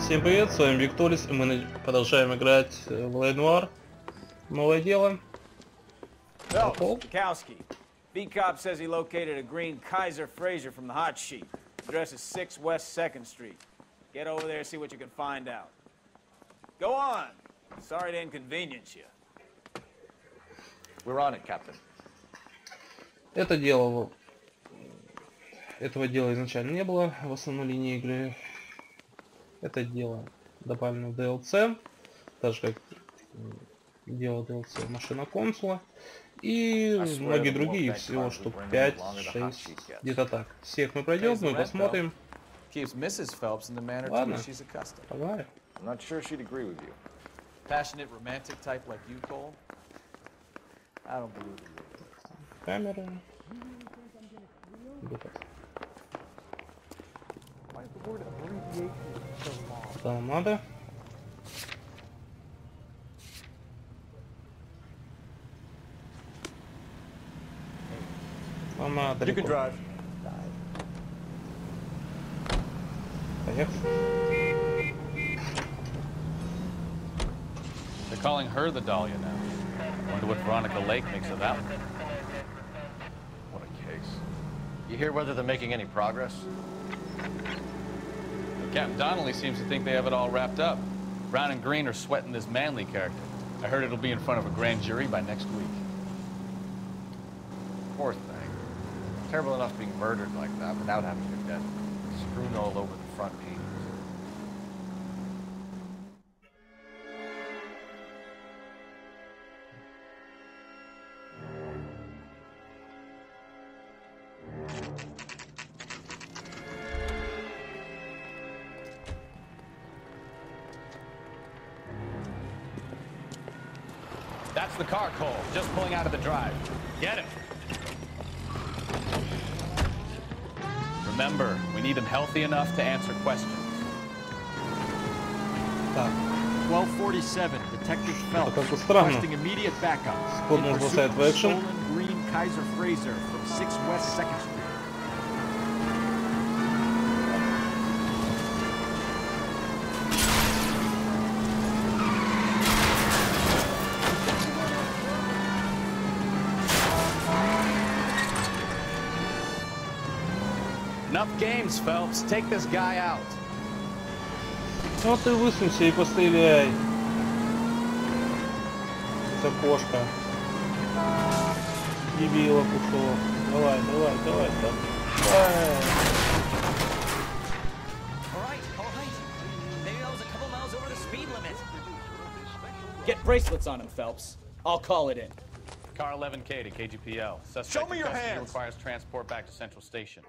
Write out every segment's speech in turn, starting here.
Всем привет, с вами Толис, и мы продолжаем играть в L.A. Noire. Новое дело. Kowski. B-Cop says he located a green Kaiser Fraser from the hot sheet. Address is 6 West 2nd Street. Get over there and see what you can find out. Go on. Sorry to inconvenience you. We're on it, Captain. Этого дела изначально не было в основной линии игры. Это дело добавлено в DLC, так же как дело DLC машина консула и многие другие, всего штук 5-6, где-то так. Всех мы пройдем, мы посмотрим. Ладно, погнали. Камера. Что нам надо? Она далеко. Поехали. They're calling her the Dahlia now. Wonder what Veronica Lake makes of that one. What a case. You hear whether they're making any progress? Captain Donnelly seems to think they have it all wrapped up. Brown and Green are sweating this Manley character. I heard it'll be in front of a grand jury by next week. Poor thing. Terrible enough being murdered like that without having your death strewn all over the front pages. That's the car, Cole. Just pulling out of the drive. Get him. Remember, we need him healthy enough to answer questions. 1247, Detective Phelps requesting immediate backup. In pursuit of a stolen green Kaiser Fraser from 6 West 2nd Street. Enough games, Phelps. Take this guy out. Ну ты высунься и постреляй. Сапожка. Дебила кусок. Давай. Maybe that was a couple miles over the speed limit. Get bracelets on him, Phelps. I'll call it in. Car 11K to KGPL. Suspect Show me your custody hands. Requires transport back to Central Station.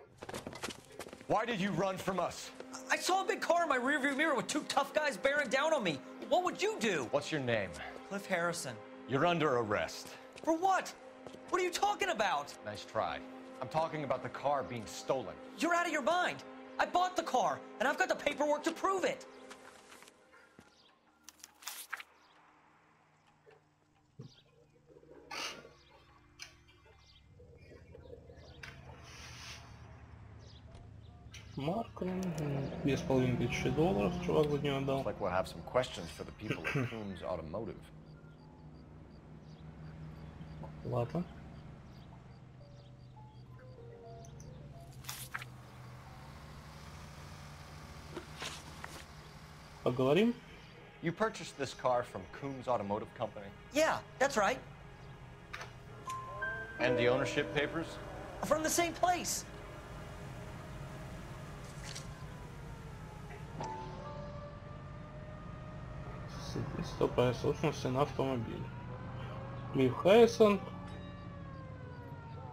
Why did you run from us? I saw a big car in my rearview mirror with 2 tough guys bearing down on me. What would you do? What's your name? Cliff Harrison. You're under arrest. For what? What are you talking about? Nice try. I'm talking about the car being stolen. You're out of your mind. I bought the car, and I've got the paperwork to prove it. Марка, $2500 чувак за нее отдал. Looks like we'll have some questions for the people at Coombs Automotive. Ладно. Поговорим. You purchased this car from Coombs Automotive Company? Yeah, that's right. And the ownership papers? From the same place. Свидетельство про собственность на автомобиль. Клифф Харрисон.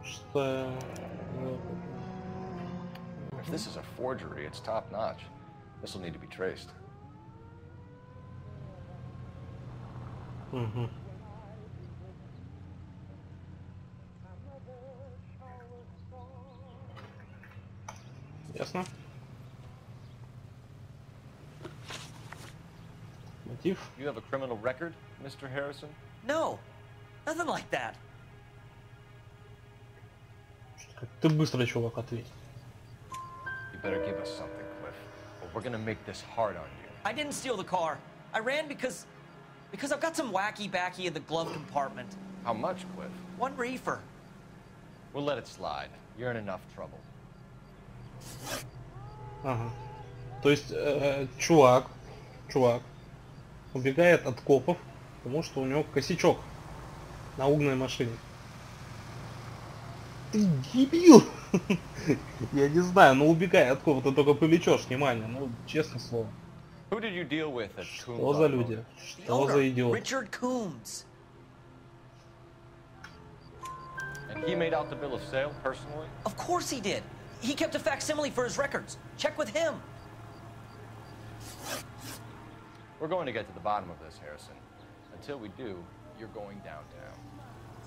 Что... If this is a forgery, it's top-notch. This will need to be traced. Угу. Ясно. Мотив. You have a criminal record, Mr. Harrison? No, nothing like that. Как ты быстро, чувак, ответь. You better give us something, Cliff, or we're gonna make this hard on you. I didn't steal the car. I ran because I've got some wacky backy in the glove compartment. How much, Cliff? 1 reefer. We'll let it slide. You're in enough trouble. Ага. То есть чувак убегает от копов, потому что у него косячок на угнанной машине. Ты дебил! Я не знаю, но убегай от копов, ты только привлечешь внимание, ну, честное слово. Who did you deal with at Что за люди? Что за идиот? Richard Coombs. And he made out the bill of sale personally? Of course he did. He kept a facsimile for his records. Check with him. We're going to get to the bottom of this, Harrison. Until we do, you're going downtown.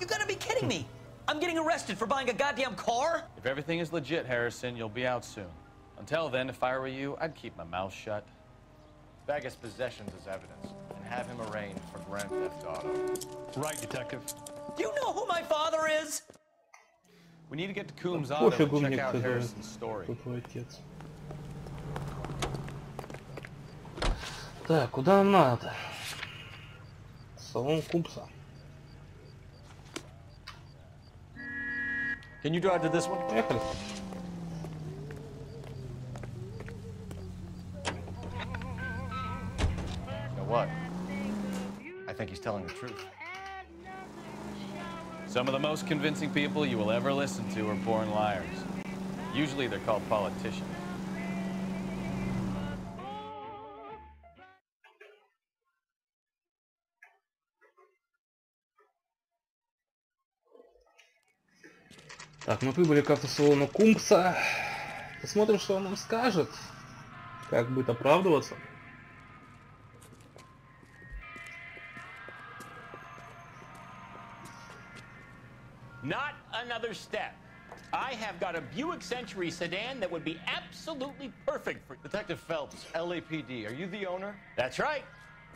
You gotta be kidding me. I'm getting arrested for buying a goddamn car? If everything is legit, Harrison, you'll be out soon. Until then, if I were you, I'd keep my mouth shut. Bag his possessions as evidence and have him arraigned for grand theft auto. Right, Detective. Do you know who my father is? We need to get to Coombs' auto Пофигу and мне, check out кто Harrison's story. твой отец. Так, куда нам надо? Салон Кумпса. Can you drive to this one? Поехали. You know what? I think he's telling the truth. Some of the most convincing people you will ever listen to are born liars. Usually they're called politicians. Так, мы прибыли к автосалону Кумпса. Посмотрим, что он нам скажет. Как будет оправдываться. Not another step. I have got a Buick Century sedan that would be absolutely perfect for... Detective Phelps, LAPD, are you the owner? That's right.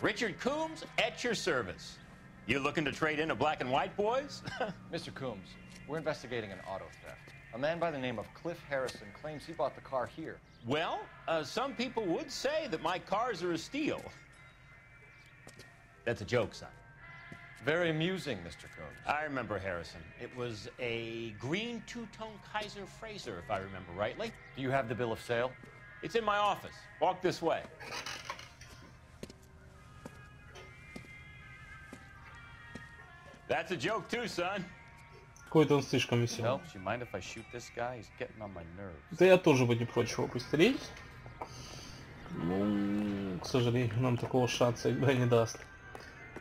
Richard Coombs at your service. You looking to trade in a black and white, boys? Mr. Coombs, we're investigating an auto theft. A man by the name of Cliff Harrison claims he bought the car here. Well, some people would say that my cars are a steal. That's a joke, son. Very amusing, Mr. Coombs. I remember Harrison. It was a green two-tone Kaiser Frazer, if I remember rightly. Do you have the bill of sale? It's in my office. Walk this way. That's a joke too, son. Какой-то он слишком веселый. Phelps, you mind if I shoot this guy? He's getting on my nerves. Да я тоже бы не прочь его пострелить. Ну, к сожалению, нам такого шанса игра не даст.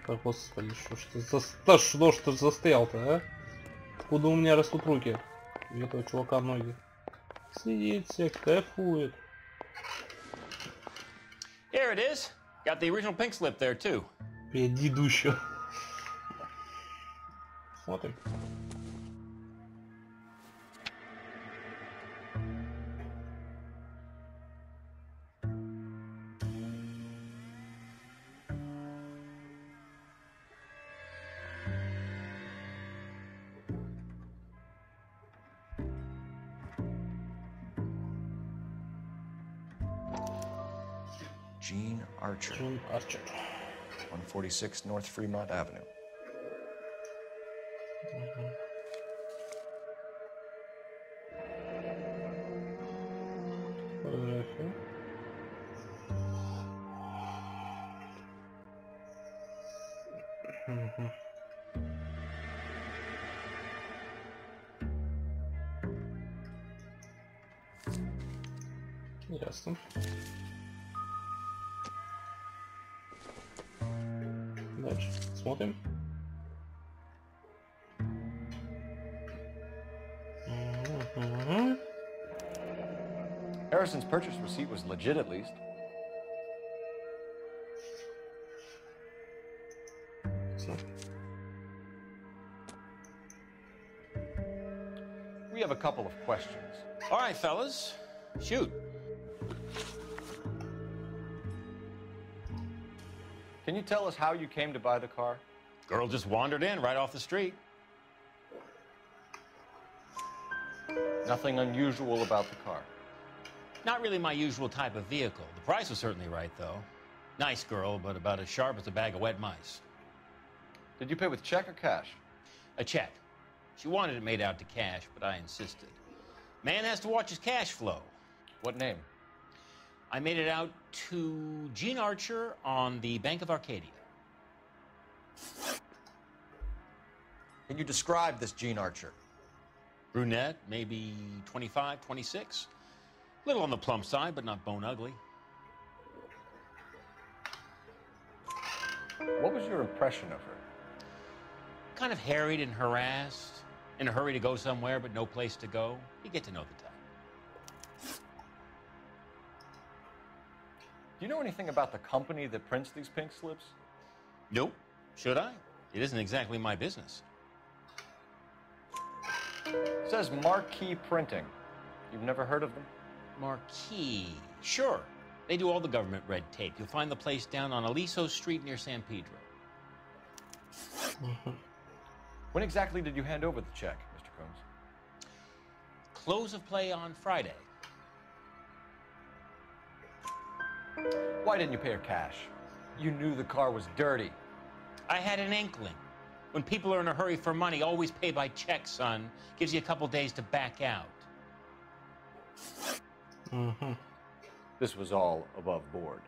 Так, господи, что ж ты застрял-то, а? Откуда у меня растут руки? У этого чувака ноги. Сидит себе, кайфует. Here it is. Got the original pink slip there too. Предыдущую. Смотрим. Gene Archer. Джон Арчер. 146 North Fremont Avenue. Фотография. Мгм. Ясно. Дальше смотрим. Мгм. Harrison's purchase receipt was legit at least. Ясно. We have a couple of questions. All right, fellas. Shoot. Can you tell us how you came to buy the car? Girl just wandered in right off the street. Nothing unusual about the car. Not really my usual type of vehicle. The price was certainly right, though. Nice girl, but about as sharp as a bag of wet mice. Did you pay with check or cash? A check. She wanted it made out to cash, but I insisted. Man has to watch his cash flow. What name? I made it out to Gene Archer on the Bank of Arcadia. Can you describe this Gene Archer? Brunette, maybe 25, 26. Little on the plump side, but not bone ugly. What was your impression of her? Kind of harried and harassed, in a hurry to go somewhere, but no place to go. You get to know the type. Do you know anything about the company that prints these pink slips? Nope. Should I? It isn't exactly my business. It says Marquee Printing. You've never heard of them? Marquee. Sure. They do all the government red tape. You'll find the place down on Aliso Street near San Pedro. When exactly did you hand over the check, Mr. Combs? Close of play on Friday. Why didn't you pay her cash? You knew the car was dirty. I had an inkling. When people are in a hurry for money, always pay by check, son. Gives you a couple days to back out. This was all above board.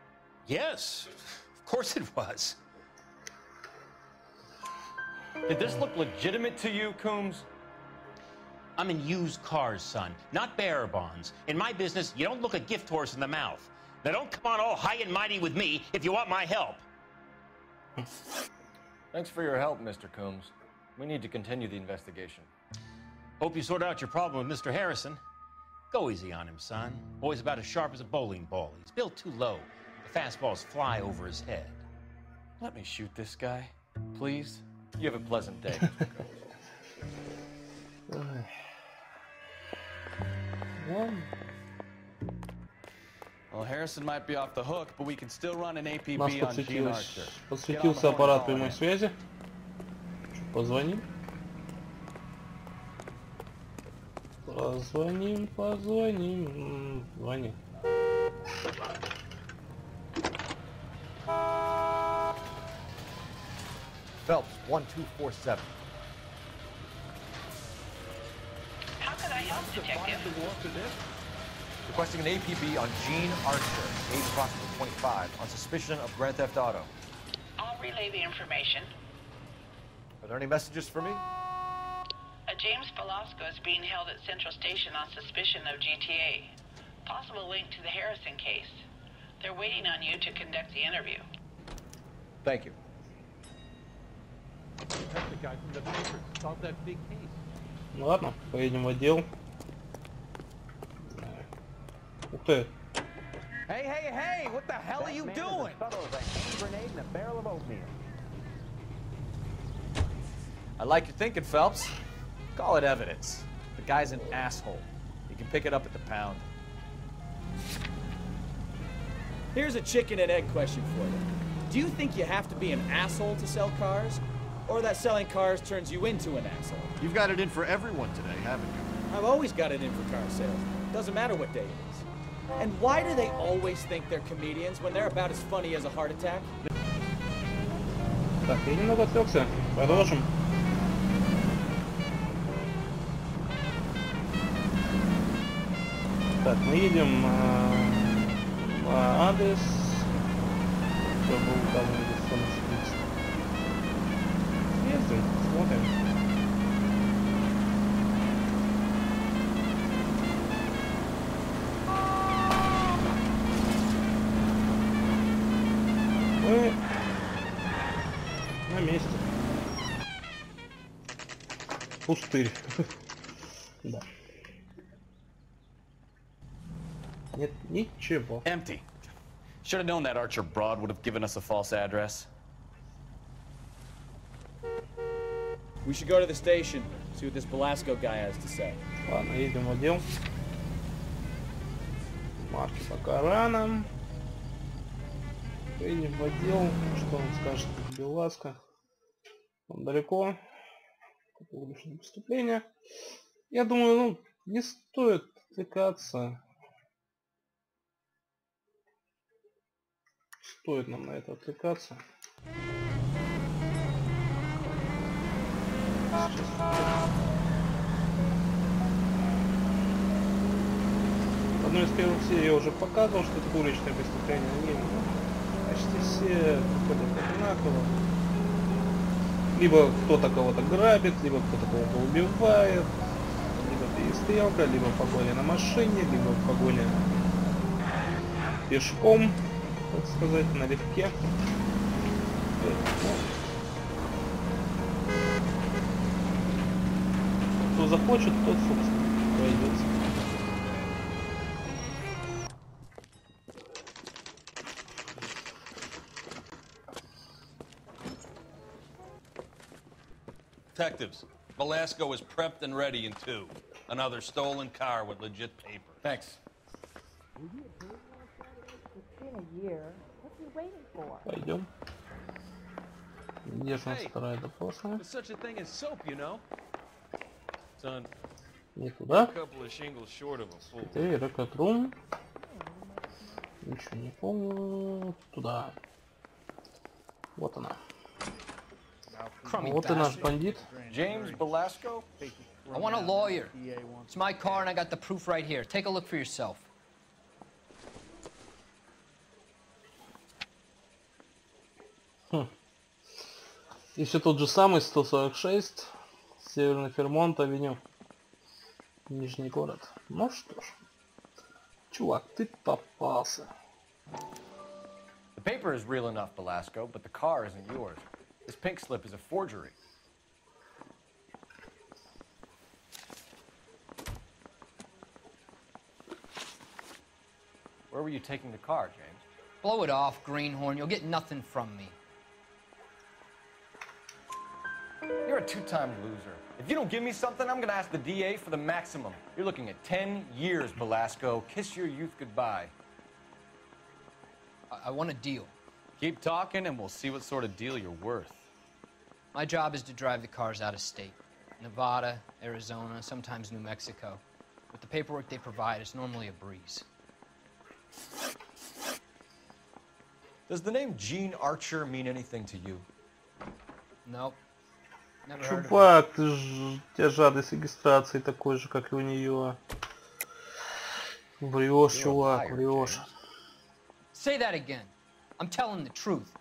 Yes, of course it was. Did this look legitimate to you, Coombs? I'm in used cars, son, not bearer bonds. In my business, you don't look a gift horse in the mouth. Now don't come on all high and mighty with me if you want my help. Thanks for your help, Mr. Coombs. We need to continue the investigation. Hope you sort out your problem with Mr. Harrison. Go easy on him, son. Boy's about as sharp as a bowling ball. He's built too low. The fastballs fly over his head. Let me shoot this guy, please. You have a pleasant day, Mr. Combs. Well, Harrison might be off the hook, but we can still run an APB Нас on Gene Archer. подсветился аппарат прямой связи. Позвоним. Позвоним. Звони. Phelps, 1247. How can I help, Detective? Requesting an APB on Gene Archer, age approximately 25, on suspicion of grand theft auto. I'll relay the information. Are there any messages for me? A James Velasco is being held at Central Station on suspicion of GTA. Possible link to the Harrison case. They're waiting on you to conduct the interview. Thank you. That's the guy from the paper. Solved that big case. Ну ладно, поедем в отдел. Ух ты. Hey, what the hell are you doing? I like your thinking, Phelps. Call it evidence. The guy's an asshole. You can pick it up at the pound. Here's a chicken and egg question for you. Do you think you have to be an asshole to sell cars? Or that selling cars turns you into an asshole? You've got it in for everyone today, haven't you? I've always got it in for car sales. Doesn't matter what day it is. And why do they always think they're comedians when they're about as funny as a heart attack? Так, я немного отвлекся. Продолжим. Так, мы едем по адрес. Что был указан здесь на списке. Ездим, смотрим. Мы на месте. Пустырь. Да. Нет ничего. Empty. Should have known that Archer broad would have given us a false address. We should go to the station, see what this Velasco guy has to say. Ладно, едем в отдел. Марки пока рано. Едем в отдел. Что он скажет? Беласка. Он далеко. Уличное преступление. Я думаю, ну, не стоит отвлекаться. Стоит нам на это отвлекаться. В одной из первых серий я уже показывал, что это уличное преступление. Они почти все выходят одинаково. Либо кто-то кого-то грабит, либо кто-то кого-то убивает, либо перестрелка, либо погоня на машине, либо погоня пешком, так сказать, налегке. Кто захочет, тот, собственно, пройдется. Detectives, Velasco is prepped and ready in 2. Another stolen car with legit paper. Thanks. It's been a year. What's he waiting for? Пойдем. Где же у нас вторая допросная? There's such a thing as soap, you know? Son, Не туда. a couple of shingles short of a fool. 4, рекотрум. Ничего не помню. Туда. Вот она. Вот и наш бандит. James Velasco? I want a lawyer. It's my car and I got the proof right here. Take a look for yourself. И все тот же самый 146. Северный Фермонт, авеню. Нижний город. Ну что ж. Чувак, ты попался. The paper is real enough, Velasco, but the car isn't yours. This pink slip is a forgery. Where were you taking the car, James? Blow it off, greenhorn. You'll get nothing from me. You're a two-time loser. If you don't give me something, I'm gonna ask the DA for the maximum. You're looking at 10 years, Velasco. Kiss your youth goodbye. I want a deal. Keep talking and we'll see what sort of deal you're worth. My job is to drive the cars out of state. Nevada, Arizona, sometimes New Mexico. With the paperwork they provide, it's normally a breeze. Does the name Gene Archer mean anything to you? Nope. Never heard of it. Чувак, у тебя жадность регистрации такой же, как и у нее. Врешь, чувак, врешь. Say that again. I'm telling the truth.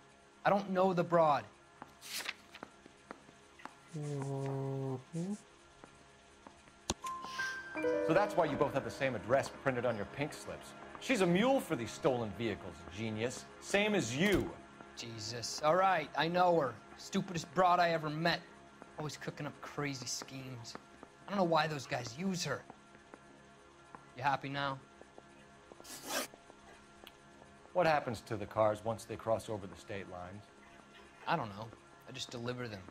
I don't know the broad. So that's why you both have the same address printed on your pink slips. She's a mule for these stolen vehicles, genius. Same as you. Jesus. All right, I know her. Stupidest broad I ever met. Always cooking up crazy schemes. I don't know why those guys use her. You happy now? What happens to the cars once they cross over the state lines? I don't know. I just deliver them.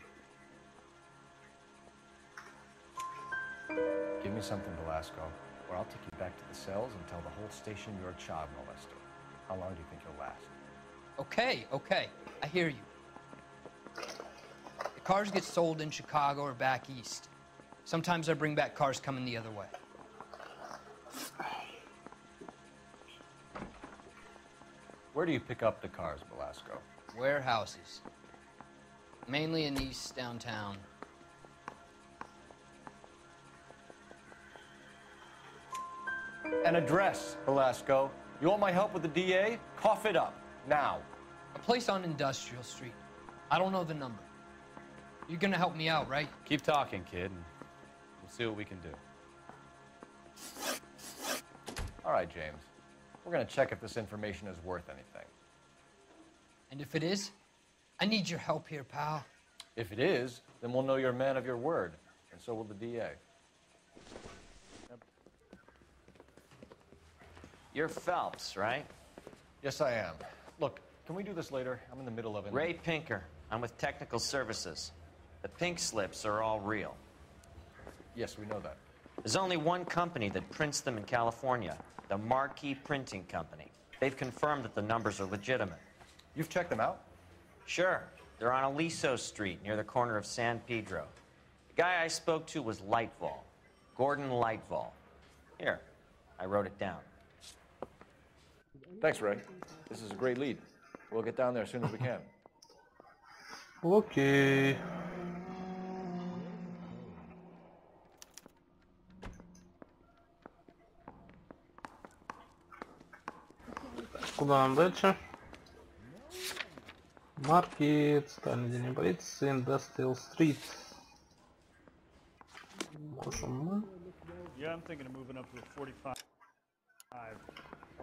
Give me something, Velasco, or I'll take you back to the cells and tell the whole station you're a child molester. How long do you think you'll last? Okay, okay. I hear you. The cars get sold in Chicago or back east. Sometimes I bring back cars coming the other way. Where do you pick up the cars, Velasco? Warehouses. Mainly in East downtown. An address, Velasco. You want my help with the DA? Cough it up, now. A place on Industrial Street. I don't know the number. You're gonna help me out, right? Keep talking, kid, and we'll see what we can do. All right, James. We're gonna check if this information is worth anything. And if it is, I need your help here, pal. If it is, then we'll know you're a man of your word, and so will the DA. You're Phelps, right? Yes, I am. Look, can we do this later? I'm in the middle of it. Ray Pinker. I'm with Technical Services. The pink slips are all real. Yes, we know that. There's only one company that prints them in California, the Marquee Printing Company. They've confirmed that the numbers are legitimate. You've checked them out? Sure. They're on Aliso Street, near the corner of San Pedro. The guy I spoke to was Lightval. Gordon Lightval. Here, I wrote it down. Thanks, Ray. This is a great lead. We'll get down there as soon as we can. Окей. Куда нам дальше? Маркет, стальный день полиции, Industrial Street. Можем мы? Yeah, I'm thinking of moving up to a 45. I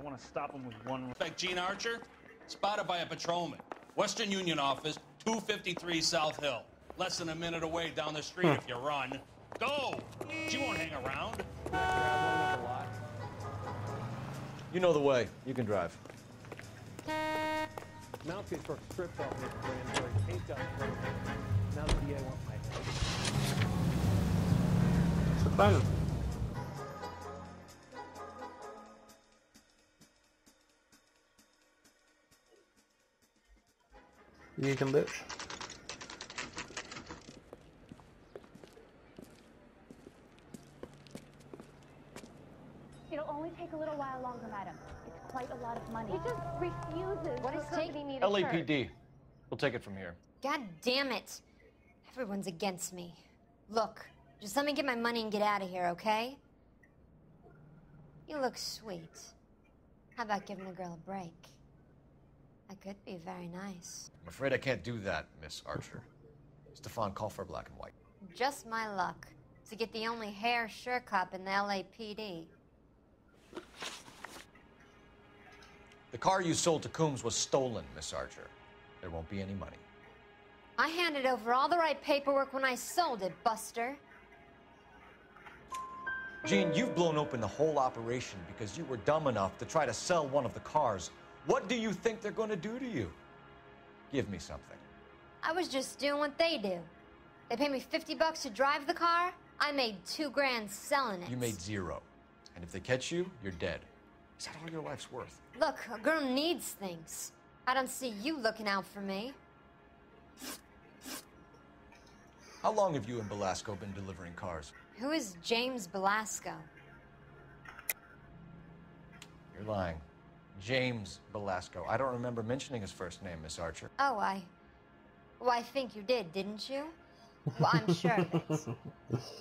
want to stop him with one. Suspect Gene Archer, spotted by a patrolman. Western Union office, 253 South Hill. Less than a minute away down the street if you run. Go! She won't hang around. You know the way. You can drive. Mouthpiece for stripped off his grand jury paint gun. Now the DA wants my head. Все правильно. Едем дальше. It'll only take a little while longer, madam. It's quite a lot of money. He just refuses. What is taking me to LAPD. We'll take it from here. God damn it. Everyone's against me. Look, just let me get my money and get out of here, okay? You look sweet. How about giving a girl a break? That could be very nice. I'm afraid I can't do that, Miss Archer. Stefan, call for black and white. Just my luck to get the only hair sure cop in the LAPD. The car you sold to Coombs was stolen, Miss Archer. There won't be any money. I handed over all the right paperwork when I sold it, Buster. Gene, you've blown open the whole operation because you were dumb enough to try to sell one of the cars. What do you think they're going to do to you? Give me something. I was just doing what they do. They paid me $50 to drive the car. I made $2 grand selling it. You made $0. And if they catch you, you're dead. Is that all your life's worth? Look, a girl needs things. I don't see you looking out for me. How long have you and Belasco been delivering cars? Who is James Belasco? You're lying. James Belasco. I don't remember mentioning his first name, Miss Archer. Oh, well, I think you did, didn't you? Well, I'm sure of it.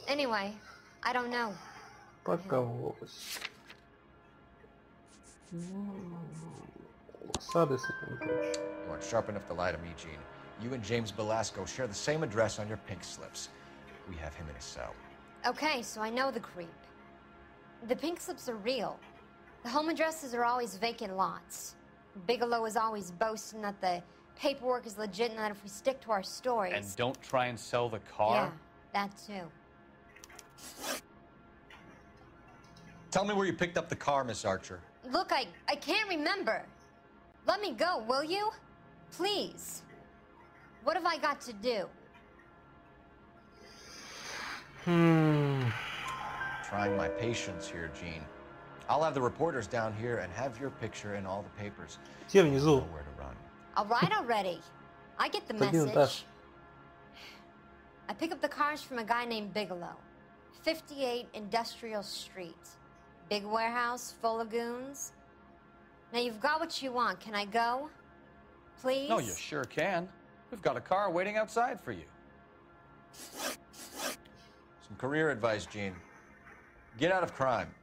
Anyway, I don't know. Покололась. You aren't sharp enough to lie to me, Gene. You and James Belasco share the same address on your pink slips. We have him in his cell. Okay, so I know the creep. The pink slips are real. The home addresses are always vacant lots. Bigelow is always boasting that the paperwork is legit and that if we stick to our stories... And don't try and sell the car? Yeah, that too. Tell me where you picked up the car, Miss Archer. Look, I can't remember. Let me go, will you? Please. What have I got to do? Trying my patience here, Gene. I'll have the reporters down here and have your picture in all the papers. Те внизу. Know where to run. All right already. I get the message. I pick up the cars from a guy named Bigelow. 58 Industrial Street. Big warehouse full of goons. Now you've got what you want. Can I go? Please? No, you sure can. We've got a car waiting outside for you. Some career advice, Gene. Get out of crime.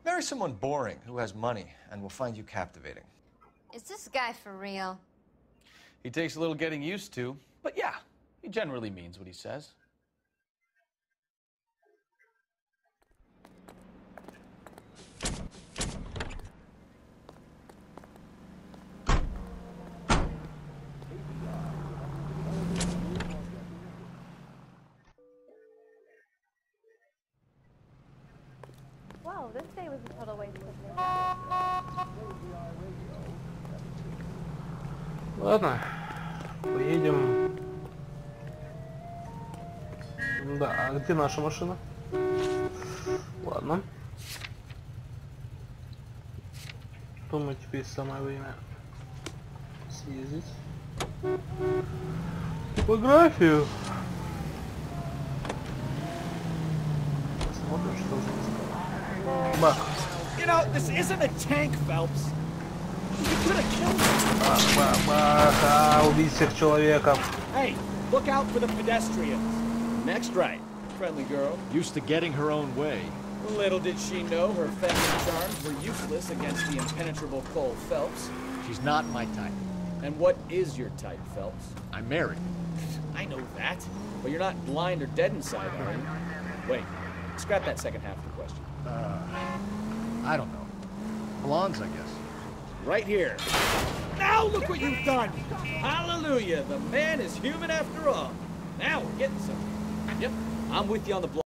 Marry someone boring who has money and will find you captivating. Is this guy for real? He takes a little getting used to, but yeah, he generally means what he says. Whoa, this day was a total waste of me. Ладно, поедем. Да, а где наша машина? Ладно. Думаю, теперь самое время съездить. Типографию. Посмотрим, что здесь. Бах. You know, this isn't a tank, Phelps. Убить всех человеков. Hey, look out for the pedestrians. Next right. Friendly girl. Used to getting her own way. Little did she know her feminine charms were useless against the impenetrable Cole Phelps. She's not my type. And what is your type, Phelps? I'm married. I know that. But you're not blind or dead inside, are you? Wait, scrap that second half of the question. I don't know. Blondes, I guess. Right here. Now look what you've done! Hallelujah! The man is human after all. Now we're getting something. Yep, I'm with you on the block.